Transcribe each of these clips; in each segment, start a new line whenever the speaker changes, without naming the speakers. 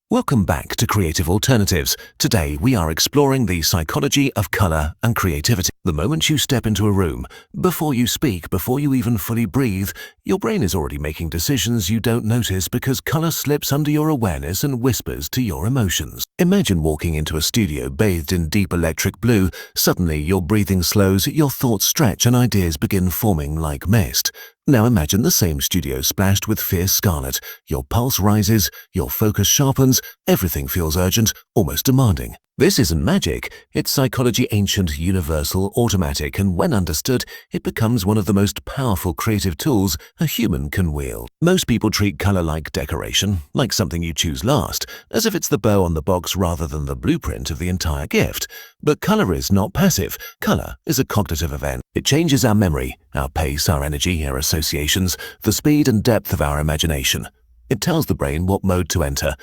Welcome back to Creative Alternatives. Today we are exploring the psychology of color and creativity. The moment you step into a room, before you speak, before you even fully breathe, your brain is already making decisions you don't notice because color slips under your awareness and whispers to your emotions. Imagine walking into a studio bathed in deep electric blue. Suddenly your breathing slows, your thoughts stretch and ideas begin forming like mist. Now imagine the same studio splashed with fierce scarlet. Your pulse rises, your focus sharpens, everything feels urgent, almost demanding. This isn't magic, it's psychology, ancient, universal, automatic, and when understood, it becomes one of the most powerful creative tools a human can wield. Most people treat color like decoration, like something you choose last, as if it's the bow on the box rather than the blueprint of the entire gift. But color is not passive. Color is a cognitive event. It changes our memory, our pace, our energy, our associations, the speed and depth of our imagination. It tells the brain what mode to enter.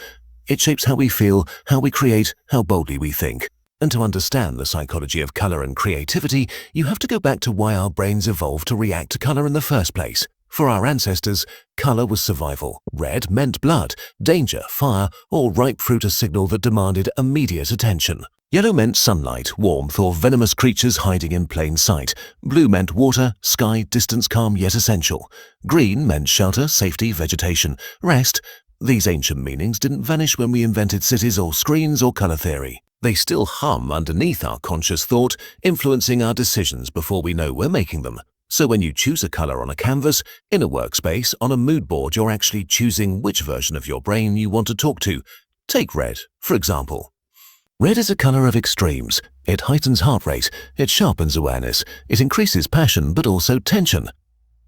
It shapes how we feel, how we create, how boldly we think. And to understand the psychology of color and creativity, you have to go back to why our brains evolved to react to color in the first place. For our ancestors, color was survival. Red meant blood, danger, fire, or ripe fruit, a signal that demanded immediate attention. Yellow meant sunlight, warmth, or venomous creatures hiding in plain sight. Blue meant water, sky, distance, calm yet essential. Green meant shelter, safety, vegetation, rest. These ancient meanings didn't vanish when we invented cities or screens or color theory. They still hum underneath our conscious thought, influencing our decisions before we know we're making them. So when you choose a color on a canvas, in a workspace, on a mood board, you're actually choosing which version of your brain you want to talk to. Take red, for example. Red is a color of extremes. It heightens heart rate, it sharpens awareness, it increases passion but also tension.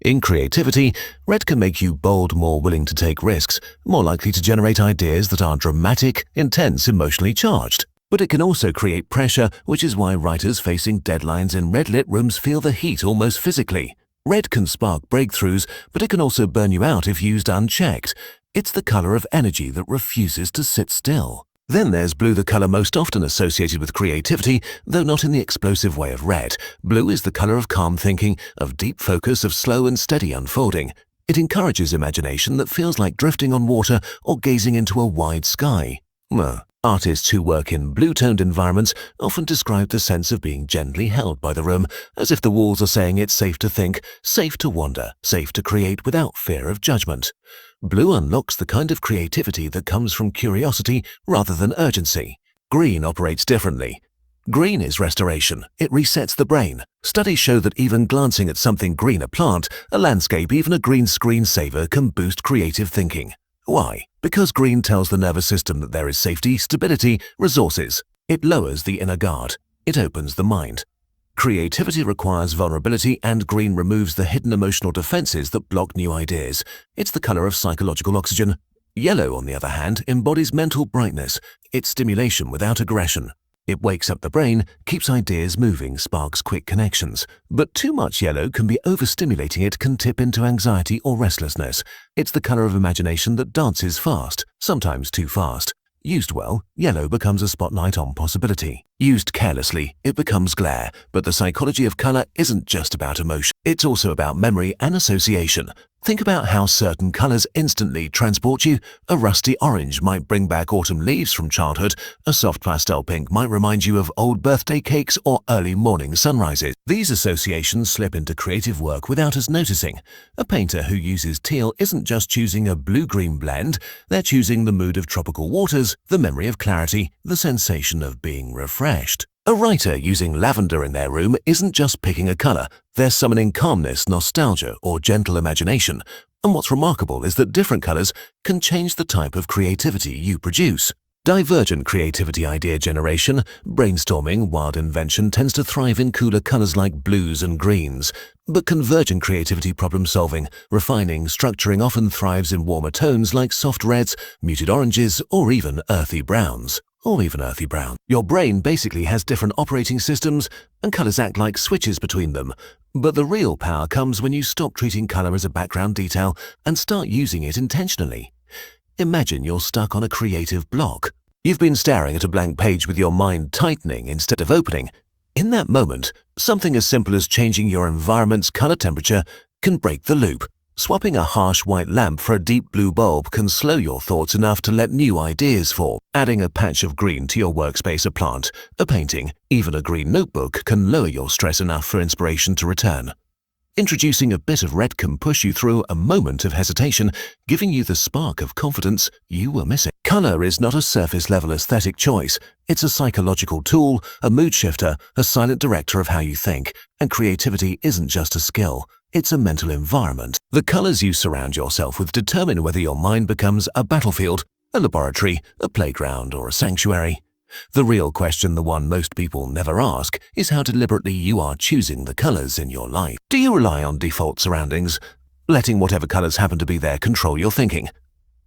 In creativity, red can make you bold, more willing to take risks, more likely to generate ideas that are dramatic, intense, emotionally charged. But it can also create pressure, which is why writers facing deadlines in red-lit rooms feel the heat almost physically. Red can spark breakthroughs, but it can also burn you out if used unchecked. It's the color of energy that refuses to sit still. Then there's blue, the color most often associated with creativity, though not in the explosive way of red. Blue is the color of calm thinking, of deep focus, of slow and steady unfolding. It encourages imagination that feels like drifting on water or gazing into a wide sky. Artists who work in blue-toned environments often describe the sense of being gently held by the room, as if the walls are saying it's safe to think, safe to wander, safe to create without fear of judgment. Blue unlocks the kind of creativity that comes from curiosity rather than urgency. Green operates differently. Green is restoration. It resets the brain. Studies show that even glancing at something green, a plant, a landscape, even a green screensaver can boost creative thinking. Why? Because green tells the nervous system that there is safety, stability, resources. It lowers the inner guard. It opens the mind. Creativity requires vulnerability, and green removes the hidden emotional defenses that block new ideas. It's the color of psychological oxygen. Yellow, on the other hand, embodies mental brightness. It's stimulation without aggression. It wakes up the brain, keeps ideas moving, sparks quick connections. But too much yellow can be overstimulating. It can tip into anxiety or restlessness. It's the color of imagination that dances fast, sometimes too fast. Used well, yellow becomes a spotlight on possibility. Used carelessly, it becomes glare. But the psychology of color isn't just about emotion. It's also about memory and association. Think about how certain colors instantly transport you. A rusty orange might bring back autumn leaves from childhood. A soft pastel pink might remind you of old birthday cakes or early morning sunrises. These associations slip into creative work without us noticing. A painter who uses teal isn't just choosing a blue-green blend. They're choosing the mood of tropical waters, the memory of clarity, the sensation of being refreshed. A writer using lavender in their room isn't just picking a color. They're summoning calmness, nostalgia, or gentle imagination. And what's remarkable is that different colors can change the type of creativity you produce. Divergent creativity, idea generation, brainstorming, wild invention tends to thrive in cooler colors like blues and greens. But convergent creativity, problem solving, refining, structuring often thrives in warmer tones like soft reds, muted oranges, or even earthy browns. Your brain basically has different operating systems, and colors act like switches between them. But the real power comes when you stop treating color as a background detail and start using it intentionally. Imagine you're stuck on a creative block. You've been staring at a blank page with your mind tightening instead of opening. In that moment, something as simple as changing your environment's color temperature can break the loop. Swapping a harsh white lamp for a deep blue bulb can slow your thoughts enough to let new ideas form. Adding a patch of green to your workspace, a plant, a painting, even a green notebook can lower your stress enough for inspiration to return. Introducing a bit of red can push you through a moment of hesitation, giving you the spark of confidence you were missing. Color is not a surface-level aesthetic choice. It's a psychological tool, a mood shifter, a silent director of how you think. And creativity isn't just a skill. It's a mental environment. The colors you surround yourself with determine whether your mind becomes a battlefield, a laboratory, a playground, or a sanctuary. The real question, the one most people never ask, is how deliberately you are choosing the colors in your life. Do you rely on default surroundings, letting whatever colors happen to be there control your thinking?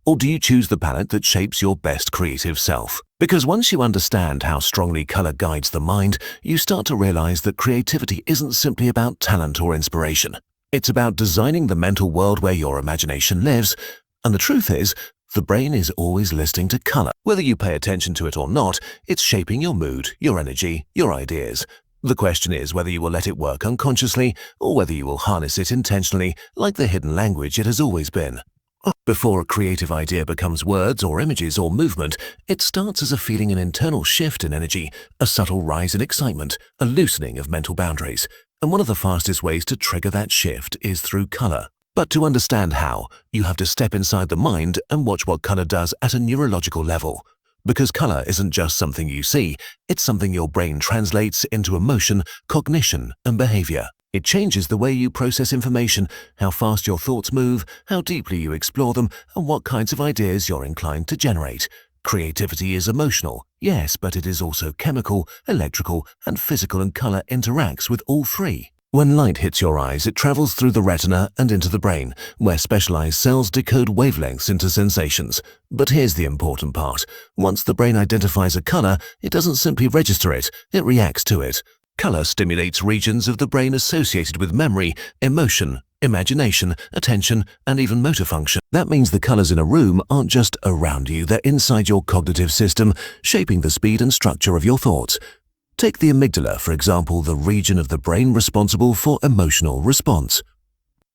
Or do you choose the palette that shapes your best creative self? Because once you understand how strongly color guides the mind, you start to realize that creativity isn't simply about talent or inspiration. It's about designing the mental world where your imagination lives. And the truth is, the brain is always listening to color. Whether you pay attention to it or not, it's shaping your mood, your energy, your ideas. The question is whether you will let it work unconsciously or whether you will harness it intentionally, like the hidden language it has always been. Before a creative idea becomes words or images or movement, it starts as a feeling, an internal shift in energy, a subtle rise in excitement, a loosening of mental boundaries. And one of the fastest ways to trigger that shift is through color. But to understand how, you have to step inside the mind and watch what color does at a neurological level. Because color isn't just something you see, it's something your brain translates into emotion, cognition, and behavior. It changes the way you process information, how fast your thoughts move, how deeply you explore them, and what kinds of ideas you're inclined to generate. Creativity is emotional, yes, but it is also chemical, electrical, and physical, and color interacts with all three. When light hits your eyes, it travels through the retina and into the brain, where specialized cells decode wavelengths into sensations. But here's the important part. Once the brain identifies a color, it doesn't simply register it, it reacts to it. Color stimulates regions of the brain associated with memory, emotion, imagination, attention, and even motor function. That means the colors in a room aren't just around you, they're inside your cognitive system, shaping the speed and structure of your thoughts. Take the amygdala, for example, the region of the brain responsible for emotional response.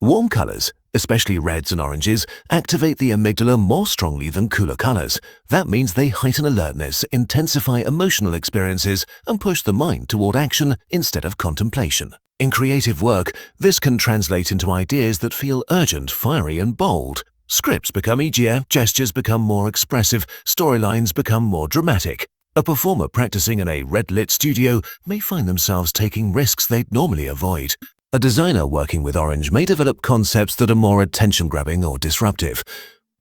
Warm colors, especially reds and oranges, activate the amygdala more strongly than cooler colors. That means they heighten alertness, intensify emotional experiences, and push the mind toward action instead of contemplation. In creative work, this can translate into ideas that feel urgent, fiery, and bold. Scripts become easier, gestures become more expressive, storylines become more dramatic. A performer practicing in a red-lit studio may find themselves taking risks they'd normally avoid. A designer working with orange may develop concepts that are more attention-grabbing or disruptive.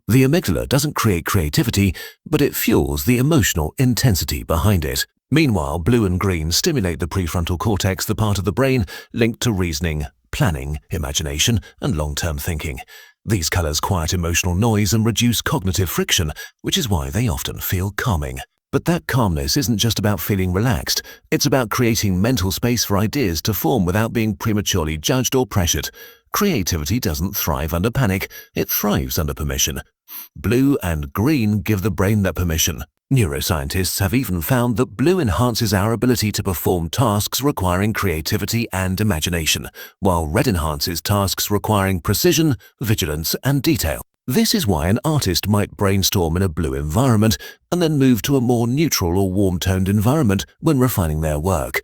The amygdala doesn't create creativity, but it fuels the emotional intensity behind it. Meanwhile, blue and green stimulate the prefrontal cortex, the part of the brain linked to reasoning, planning, imagination, and long-term thinking. These colors quiet emotional noise and reduce cognitive friction, which is why they often feel calming. But that calmness isn't just about feeling relaxed. It's about creating mental space for ideas to form without being prematurely judged or pressured. Creativity doesn't thrive under panic, it thrives under permission. Blue and green give the brain that permission. Neuroscientists have even found that blue enhances our ability to perform tasks requiring creativity and imagination, while red enhances tasks requiring precision, vigilance, and detail. This is why an artist might brainstorm in a blue environment and then move to a more neutral or warm-toned environment when refining their work.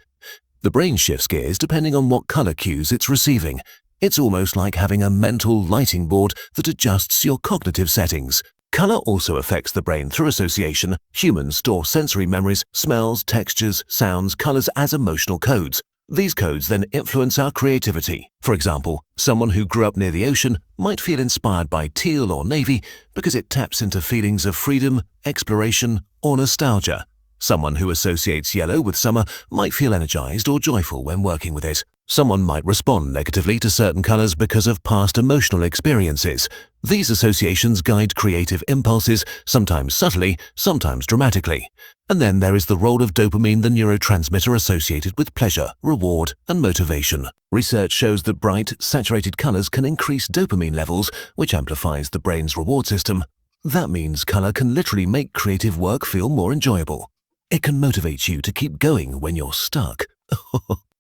The brain shifts gears depending on what color cues it's receiving. It's almost like having a mental lighting board that adjusts your cognitive settings. Color also affects the brain through association. Humans store sensory memories, smells, textures, sounds, colors as emotional codes. These codes then influence our creativity. For example, someone who grew up near the ocean might feel inspired by teal or navy because it taps into feelings of freedom, exploration, or nostalgia. Someone who associates yellow with summer might feel energized or joyful when working with it. Someone might respond negatively to certain colors because of past emotional experiences. These associations guide creative impulses, sometimes subtly, sometimes dramatically. And then there is the role of dopamine, the neurotransmitter associated with pleasure, reward, and motivation. Research shows that bright, saturated colors can increase dopamine levels, which amplifies the brain's reward system. That means color can literally make creative work feel more enjoyable. It can motivate you to keep going when you're stuck.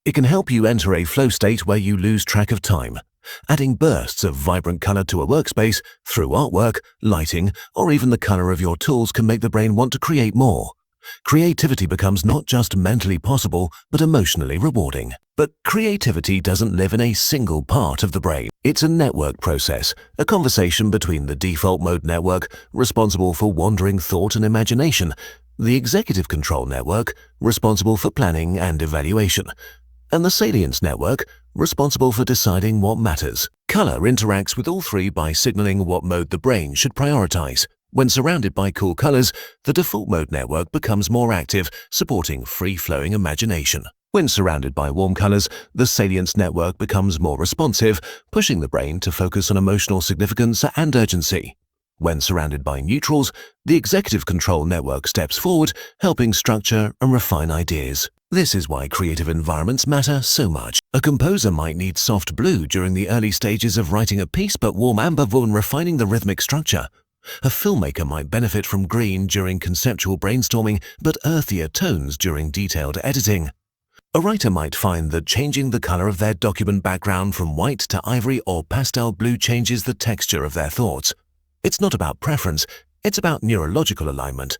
It can help you enter a flow state where you lose track of time. Adding bursts of vibrant color to a workspace through artwork, lighting, or even the color of your tools can make the brain want to create more. Creativity becomes not just mentally possible, but emotionally rewarding. But creativity doesn't live in a single part of the brain. It's a network process, a conversation between the default mode network, responsible for wandering thought and imagination, the executive control network, responsible for planning and evaluation, and the salience network, responsible for deciding what matters. Color interacts with all three by signaling what mode the brain should prioritize. When surrounded by cool colors, the default mode network becomes more active, supporting free-flowing imagination. When surrounded by warm colors, the salience network becomes more responsive, pushing the brain to focus on emotional significance and urgency. When surrounded by neutrals, the executive control network steps forward, helping structure and refine ideas. This is why creative environments matter so much. A composer might need soft blue during the early stages of writing a piece, but warm amber when refining the rhythmic structure. A filmmaker might benefit from green during conceptual brainstorming, but earthier tones during detailed editing. A writer might find that changing the color of their document background from white to ivory or pastel blue changes the texture of their thoughts. It's not about preference, it's about neurological alignment.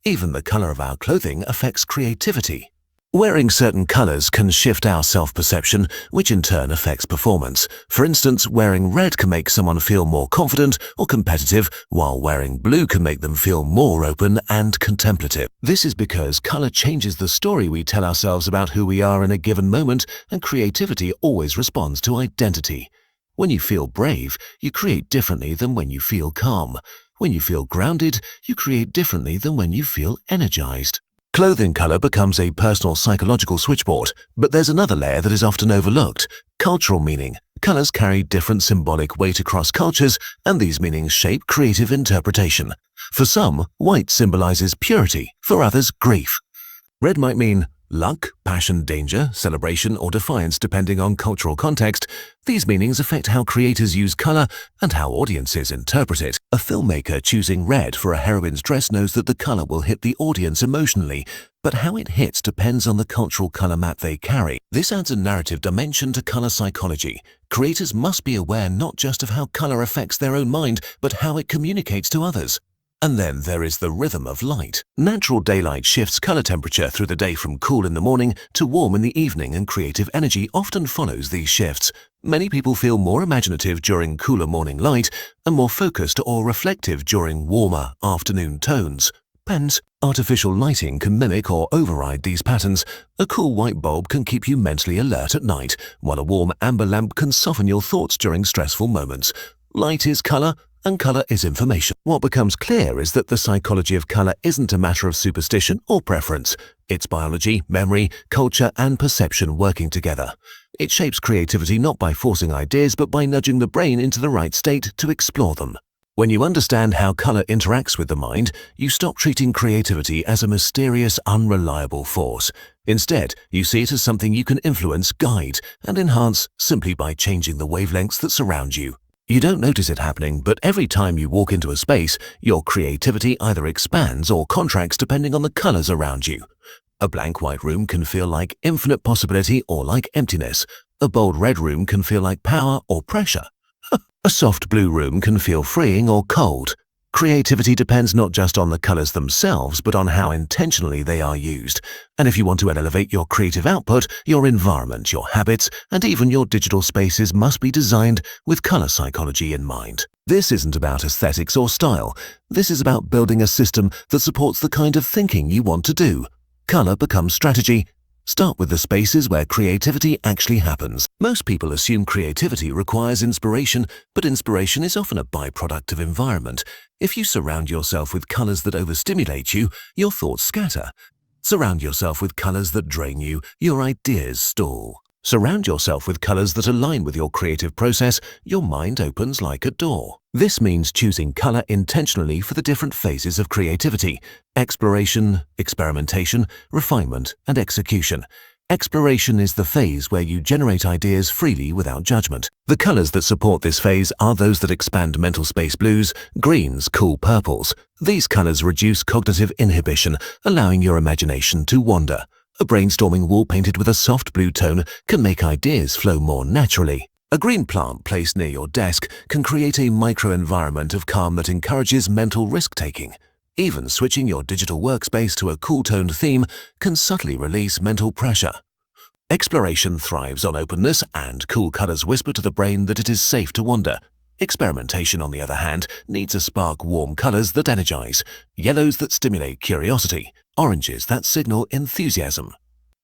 Even the color of our clothing affects creativity. Wearing certain colors can shift our self-perception, which in turn affects performance. For instance, wearing red can make someone feel more confident or competitive, while wearing blue can make them feel more open and contemplative. This is because color changes the story we tell ourselves about who we are in a given moment, and creativity always responds to identity. When you feel brave, you create differently than when you feel calm. When you feel grounded, you create differently than when you feel energized. Clothing color becomes a personal psychological switchboard, but there's another layer that is often overlooked: cultural meaning. Colors carry different symbolic weight across cultures, and these meanings shape creative interpretation. For some, white symbolizes purity, for others, grief. Red might mean luck, passion, danger, celebration, or defiance depending on cultural context. These meanings affect how creators use color and how audiences interpret it. A filmmaker choosing red for a heroine's dress knows that the color will hit the audience emotionally, but how it hits depends on the cultural color map they carry. This adds a narrative dimension to color psychology. Creators must be aware not just of how color affects their own mind, but how it communicates to others. And then there is the rhythm of light. Natural daylight shifts color temperature through the day from cool in the morning to warm in the evening, and creative energy often follows these shifts. Many people feel more imaginative during cooler morning light and more focused or reflective during warmer afternoon tones. Hence, artificial lighting can mimic or override these patterns. A cool white bulb can keep you mentally alert at night, while a warm amber lamp can soften your thoughts during stressful moments. Light is color, and color is information. What becomes clear is that the psychology of color isn't a matter of superstition or preference. It's biology, memory, culture, and perception working together. It shapes creativity not by forcing ideas, but by nudging the brain into the right state to explore them. When you understand how color interacts with the mind, you stop treating creativity as a mysterious, unreliable force. Instead, you see it as something you can influence, guide, and enhance simply by changing the wavelengths that surround you. You don't notice it happening, but every time you walk into a space, your creativity either expands or contracts depending on the colors around you. A blank white room can feel like infinite possibility or like emptiness. A bold red room can feel like power or pressure. A soft blue room can feel freeing or cold. Creativity depends not just on the colors themselves, but on how intentionally they are used. And if you want to elevate your creative output, your environment, your habits, and even your digital spaces must be designed with color psychology in mind. This isn't about aesthetics or style. This is about building a system that supports the kind of thinking you want to do. Color becomes strategy. Start with the spaces where creativity actually happens. Most people assume creativity requires inspiration, but inspiration is often a byproduct of environment. If you surround yourself with colors that overstimulate you, your thoughts scatter. Surround yourself with colors that drain you, your ideas stall. Surround yourself with colors that align with your creative process, your mind opens like a door. This means choosing color intentionally for the different phases of creativity: exploration, experimentation, refinement, and execution. Exploration is the phase where you generate ideas freely without judgment. The colors that support this phase are those that expand mental space: blues, greens, cool purples. These colors reduce cognitive inhibition, allowing your imagination to wander. A brainstorming wall painted with a soft blue tone can make ideas flow more naturally. A green plant placed near your desk can create a microenvironment of calm that encourages mental risk-taking. Even switching your digital workspace to a cool-toned theme can subtly release mental pressure. Exploration thrives on openness, and cool colors whisper to the brain that it is safe to wander. Experimentation, on the other hand, needs a spark warm colors that energize, yellows that stimulate curiosity, oranges that signal enthusiasm.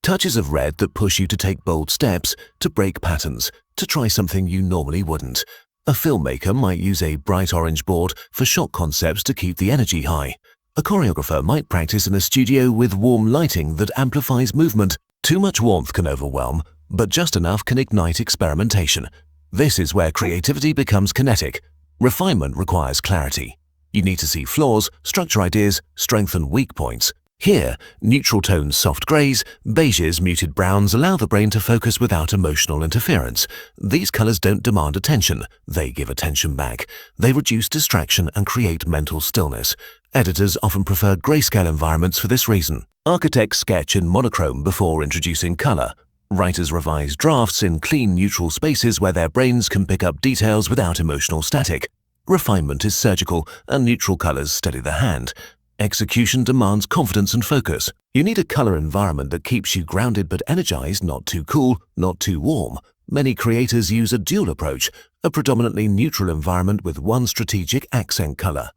Touches of red that push you to take bold steps, to break patterns, to try something you normally wouldn't. A filmmaker might use a bright orange board for shot concepts to keep the energy high. A choreographer might practice in a studio with warm lighting that amplifies movement. Too much warmth can overwhelm, but just enough can ignite experimentation. This is where creativity becomes kinetic. Refinement requires clarity. You need to see flaws, structure ideas, strengthen weak points. Here, neutral tones, soft greys, beiges, muted browns allow the brain to focus without emotional interference. These colors don't demand attention, they give attention back. They reduce distraction and create mental stillness. Editors often prefer grayscale environments for this reason. Architects sketch in monochrome before introducing color. Writers revise drafts in clean, neutral spaces where their brains can pick up details without emotional static. Refinement is surgical, and neutral colors steady the hand. Execution demands confidence and focus. You need a color environment that keeps you grounded but energized, not too cool, not too warm. Many creators use a dual approach, a predominantly neutral environment with one strategic accent color.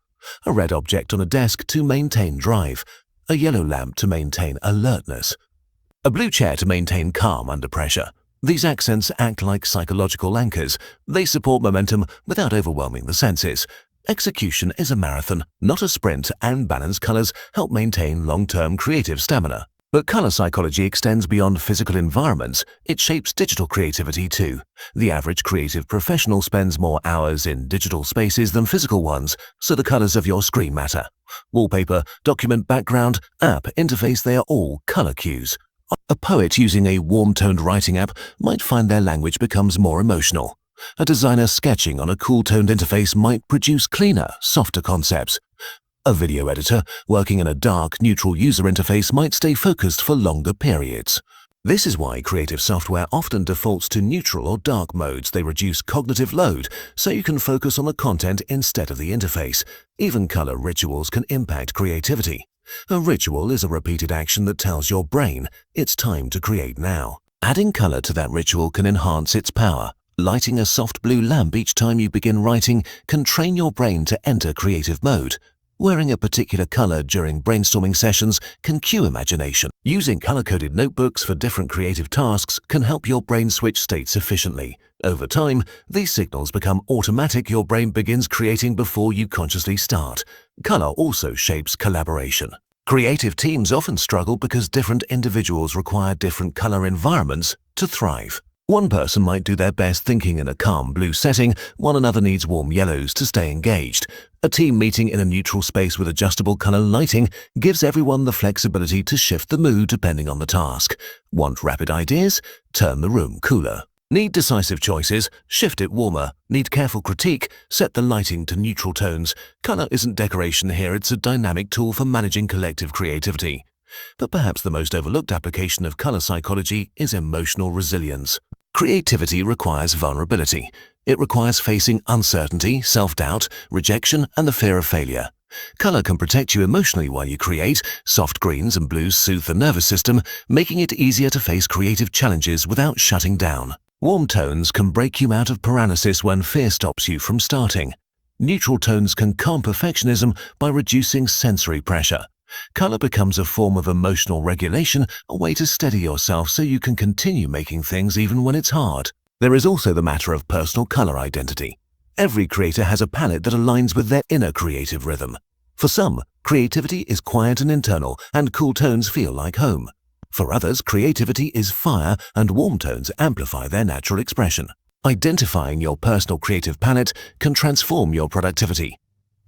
A red object on a desk to maintain drive. A yellow lamp to maintain alertness. A blue chair to maintain calm under pressure. These accents act like psychological anchors. They support momentum without overwhelming the senses. Execution is a marathon, not a sprint, and balanced colors help maintain long-term creative stamina. But color psychology extends beyond physical environments. It shapes digital creativity too. The average creative professional spends more hours in digital spaces than physical ones, so the colors of your screen matter. Wallpaper, document background, app interface, they are all color cues. A poet using a warm-toned writing app might find their language becomes more emotional. A designer sketching on a cool-toned interface might produce cleaner, softer concepts. A video editor working in a dark, neutral user interface might stay focused for longer periods. This is why creative software often defaults to neutral or dark modes. They reduce cognitive load, so you can focus on the content instead of the interface. Even color rituals can impact creativity. A ritual is a repeated action that tells your brain it's time to create now. Adding color to that ritual can enhance its power. Lighting a soft blue lamp each time you begin writing can train your brain to enter creative mode. Wearing a particular color during brainstorming sessions can cue imagination. Using color-coded notebooks for different creative tasks can help your brain switch states efficiently. Over time, these signals become automatic. Your brain begins creating before you consciously start. Color also shapes collaboration. Creative teams often struggle because different individuals require different color environments to thrive. One person might do their best thinking in a calm blue setting, while another needs warm yellows to stay engaged. A team meeting in a neutral space with adjustable color lighting gives everyone the flexibility to shift the mood depending on the task. Want rapid ideas? Turn the room cooler. Need decisive choices? Shift it warmer. Need careful critique? Set the lighting to neutral tones. Color isn't decoration here, it's a dynamic tool for managing collective creativity. But perhaps the most overlooked application of color psychology is emotional resilience. Creativity requires vulnerability. It requires facing uncertainty, self-doubt, rejection, and the fear of failure. Color can protect you emotionally while you create. Soft greens and blues soothe the nervous system, making it easier to face creative challenges without shutting down. Warm tones can break you out of paralysis when fear stops you from starting. Neutral tones can calm perfectionism by reducing sensory pressure. Color becomes a form of emotional regulation, a way to steady yourself so you can continue making things even when it's hard. There is also the matter of personal color identity. Every creator has a palette that aligns with their inner creative rhythm. For some, creativity is quiet and internal, and cool tones feel like home. For others, creativity is fire, and warm tones amplify their natural expression. Identifying your personal creative palette can transform your productivity.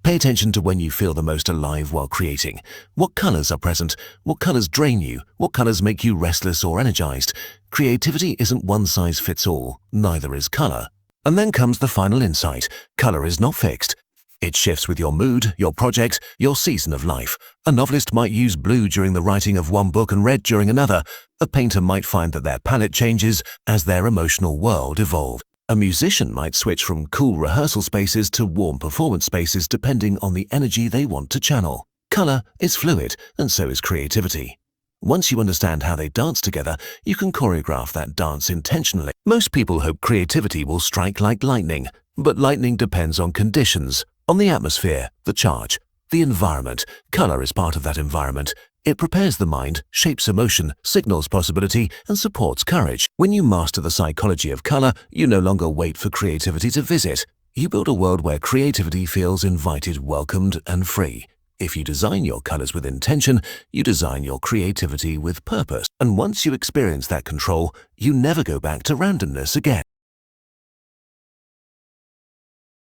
Pay attention to when you feel the most alive while creating. What colors are present? What colors drain you? What colors make you restless or energized? Creativity isn't one size fits all, neither is color. And then comes the final insight. Color is not fixed. It shifts with your mood, your project, your season of life. A novelist might use blue during the writing of one book and red during another. A painter might find that their palette changes as their emotional world evolves. A musician might switch from cool rehearsal spaces to warm performance spaces depending on the energy they want to channel. Color is fluid, and so is creativity. Once you understand how they dance together, you can choreograph that dance intentionally. Most people hope creativity will strike like lightning, but lightning depends on conditions, on the atmosphere, the charge, the environment. Color is part of that environment. It prepares the mind, shapes emotion, signals possibility, and supports courage. When you master the psychology of color, you no longer wait for creativity to visit. You build a world where creativity feels invited, welcomed, and free. If you design your colors with intention, you design your creativity with purpose. And once you experience that control, you never go back to randomness again.